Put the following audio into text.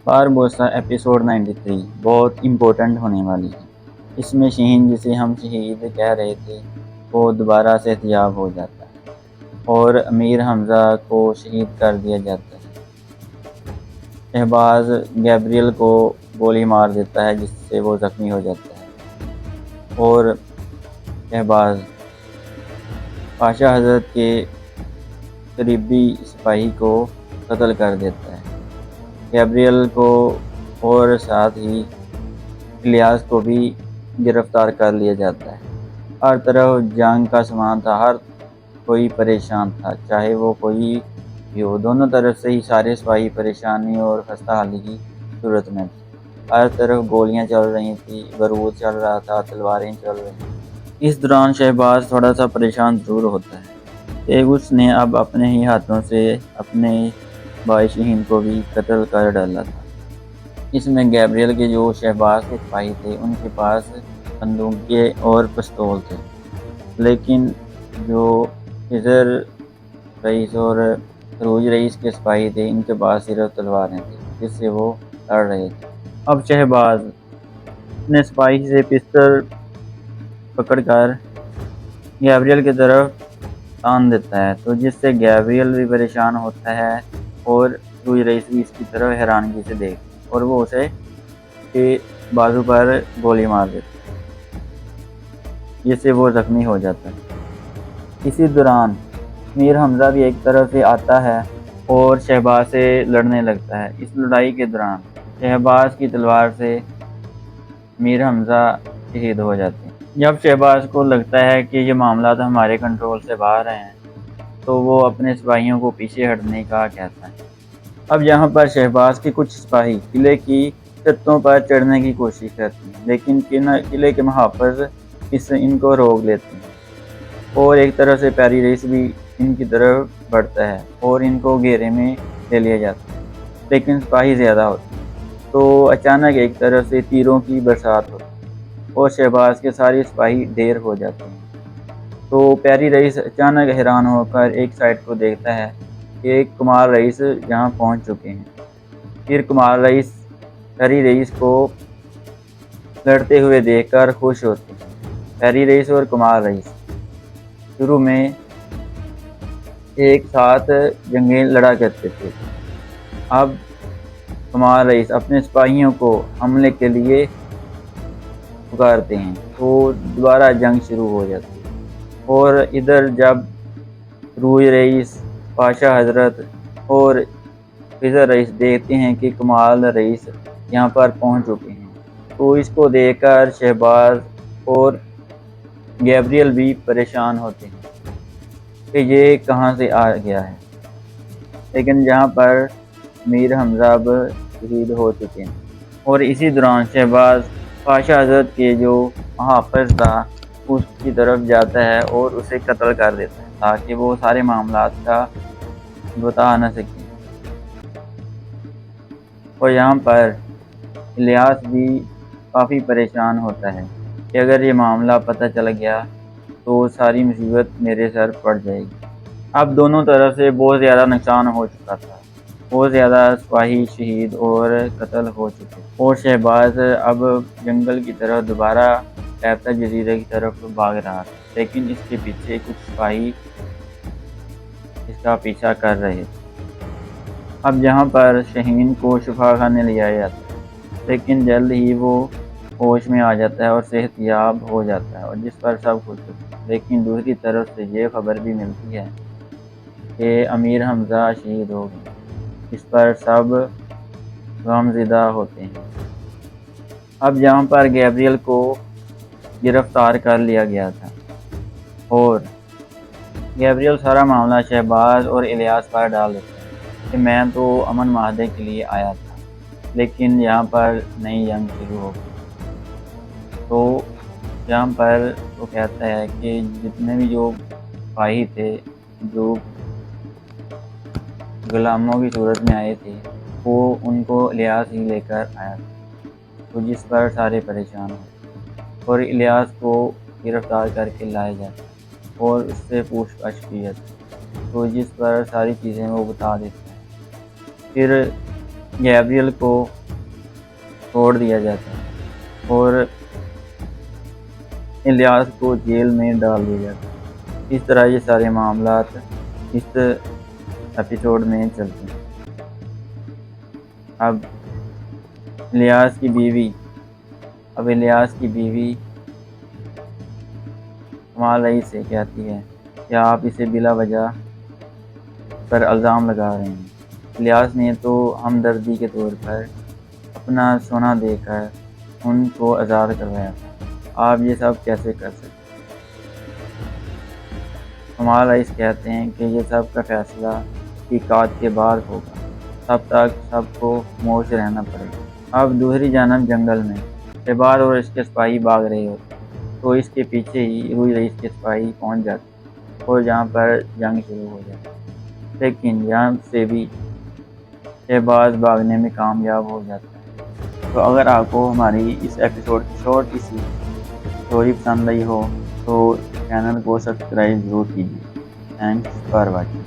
باربوسا episode 93 بہت important ہونے والی ہے۔ اس میں شہین جسے ہم شہید کہہ رہے تھے وہ دوبارہ صحتیاب ہو جاتا ہے اور امیر حمزہ کو شہید کر دیا جاتا ہے۔ شہباز گیبریل کو گولی مار دیتا ہے جس سے وہ زخمی ہو جاتا ہے اور شہباز پاشا حضرت کے قریبی سپاہی کو قتل کر دیتا ہے۔ گیبریل کو اور ساتھ ہی الیاس کو بھی گرفتار کر لیا جاتا ہے۔ ہر طرف جنگ کا سامان تھا، ہر کوئی پریشان تھا، چاہے وہ کوئی بھی ہو۔ دونوں طرف سے ہی سارے سپاہی پریشانی اور خستہ حالی کی صورت میں تھے۔ ہر طرف گولیاں چل رہی تھیں، بارود چل رہا تھا، تلواریں چل رہی تھیں۔ اس دوران شہباز تھوڑا سا پریشان ضرور ہوتا ہے کہ اس نے اب اپنے ہی ہاتھوں سے اپنے بھائی شہین کو بھی قتل کر ڈالا تھا۔ اس میں گیبریل کے جو شہباز کے سپاہی تھے ان کے پاس بندوقیں اور پستول تھے، لیکن جو خضر رئیس اور سروج رئیس کے سپاہی تھے ان کے پاس صرف تلواریں تھیں جس سے وہ لڑ رہے تھے۔ اب شہباز اپنے سپاہی سے پستول پکڑ کر گیبریل کی طرف تان دیتا ہے تو جس سے گیبریل بھی پریشان ہوتا ہے اور سروج رئیس بھی اس کی طرف حیرانگی سے دیکھتے ہیں اور وہ اسے کے بازو پر گولی مار دیتا ہے جس سے وہ زخمی ہو جاتا ہے۔ اسی دوران امیر حمزہ بھی ایک طرف سے آتا ہے اور شہباز سے لڑنے لگتا ہے۔ اس لڑائی کے دوران شہباز کی تلوار سے امیر حمزہ شہید ہو جاتے ہیں۔ جب شہباز کو لگتا ہے کہ یہ معاملات ہمارے کنٹرول سے باہر ہیں تو وہ اپنے سپاہیوں کو پیچھے ہٹنے کا کہتا ہے۔ اب یہاں پر شہباز کے کچھ سپاہی قلعے کی چھتوں پر چڑھنے کی کوشش کرتے ہیں، لیکن قلعے کے محافظ ان کو روک لیتے ہیں اور ایک طرف سے پیری رئیس بھی ان کی طرف بڑھتا ہے اور ان کو گھیرے میں لے لیا جاتا ہے، لیکن سپاہی زیادہ ہوتے ہیں تو اچانک ایک طرف سے تیروں کی برسات ہوتی ہے اور شہباز کے سارے سپاہی ڈھیر ہو جاتے ہیں۔ تو پیری رئیس اچانک حیران ہو کر ایک سائڈ کو دیکھتا ہے کہ کمار رئیس یہاں پہنچ چکے ہیں۔ پھر کمار رئیس پیری رئیس کو لڑتے ہوئے دیکھ کر خوش ہوتے ہیں۔ پیری رئیس اور کمار رئیس شروع میں ایک ساتھ جنگیں لڑا کرتے تھے۔ اب کمار رئیس اپنے سپاہیوں کو حملے کے لیے پکارتے ہیں تو دوبارہ جنگ شروع ہو جاتی ہے اور ادھر جب سروج رئیس، پاشا حضرت اور خضر رئیس دیکھتے ہیں کہ کمال رئیس یہاں پر پہنچ چکے ہیں تو اس کو دیکھ کر شہباز اور گیبریل بھی پریشان ہوتے ہیں کہ یہ کہاں سے آ گیا ہے، لیکن یہاں پر امیر حمزہ اب شہید ہو چکے ہیں۔ اور اسی دوران شہباز پاشا حضرت کے جو محافظ تھا اس کی طرف جاتا ہے اور اسے قتل کر دیتا ہے تاکہ وہ سارے معاملات کا بتا نہ سکیں۔ اور یہاں پر الیاس بھی کافی پریشان ہوتا ہے کہ اگر یہ معاملہ پتہ چل گیا تو ساری مصیبت میرے سر پڑ جائے گی۔ اب دونوں طرف سے بہت زیادہ نقصان ہو چکا تھا، بہت زیادہ سپاہی شہید اور قتل ہو چکے اور شہباز اب جنگل کی طرف دوبارہ ٹیپتا جزیرے کی طرف بھاگ رہا تھا، لیکن اس کے پیچھے کچھ سپاہی اس کا پیچھا کر رہے تھے۔ اب یہاں پر شہین کو شفا خانے لے آیا جاتا ہے، لیکن جلد ہی وہ ہوش میں آ جاتا ہے اور صحت یاب ہو جاتا ہے اور جس پر سب خوش ہوتے ہیں۔ لیکن دوسری طرف سے یہ خبر بھی ملتی ہے کہ امیر حمزہ شہید ہو گئے، اس پر سب غمزدہ ہوتے ہیں۔ اب یہاں پر گیبریل کو گرفتار کر لیا گیا تھا اور گیبریل سارا معاملہ شہباز اور الیاس پر ڈال دیتا ہے کہ میں تو امن معاہدے کے لیے آیا تھا، لیکن یہاں پر نئی جنگ شروع ہو گئی۔ تو یہاں پر وہ کہتا ہے کہ جتنے بھی جو سپاہی تھے جو غلاموں کی صورت میں آئے تھے وہ ان کو الیاس ہی لے کر آیا تھا، تو جس پر سارے پریشان ہوتے اور الیاس کو گرفتار کر کے لایا جاتا اور اس سے پوچھ گچھ کی جاتی تو جس پر ساری چیزیں وہ بتا دیتا ہے۔ پھر گیبریل کو چھوڑ دیا جاتا ہے اور الیاس کو جیل میں ڈال دیا جاتا ہے۔ اس طرح یہ سارے معاملات اس ایپیسوڈ میں چلتے ہیں۔ اب الیاس کی بیوی کمال رئیس سے کہتی ہے کہ آپ اسے بلا وجہ پر الزام لگا رہے ہیں۔ الیاس نے تو ہمدردی کے طور پر اپنا سونا دے کر ان کو آزاد کروایا تھا، آپ یہ سب کیسے کر سکتے؟ کمال رئیس کہتے ہیں کہ یہ سب کا فیصلہ تحقیقات کے بعد ہوگا، تب تک سب کو خاموش رہنا پڑے گا۔ اب دوسری جانب جنگل میں شہباز اور اس کے سپاہی بھاگ رہے ہوتے ہیں تو اس کے پیچھے ہی روئی رئیس کے سپاہی پہنچ جاتے ہیں اور جہاں پر جنگ شروع ہو جاتی ہے، لیکن یہاں سے بھی شہباز بھاگنے میں کامیاب ہو جاتا ہے۔ تو اگر آپ کو ہماری اس ایپیسوڈ کی چھوٹی سی اسٹوری پسند آئی ہو تو چینل کو سبسکرائب ضرور کیجیے۔ Thanks for watching.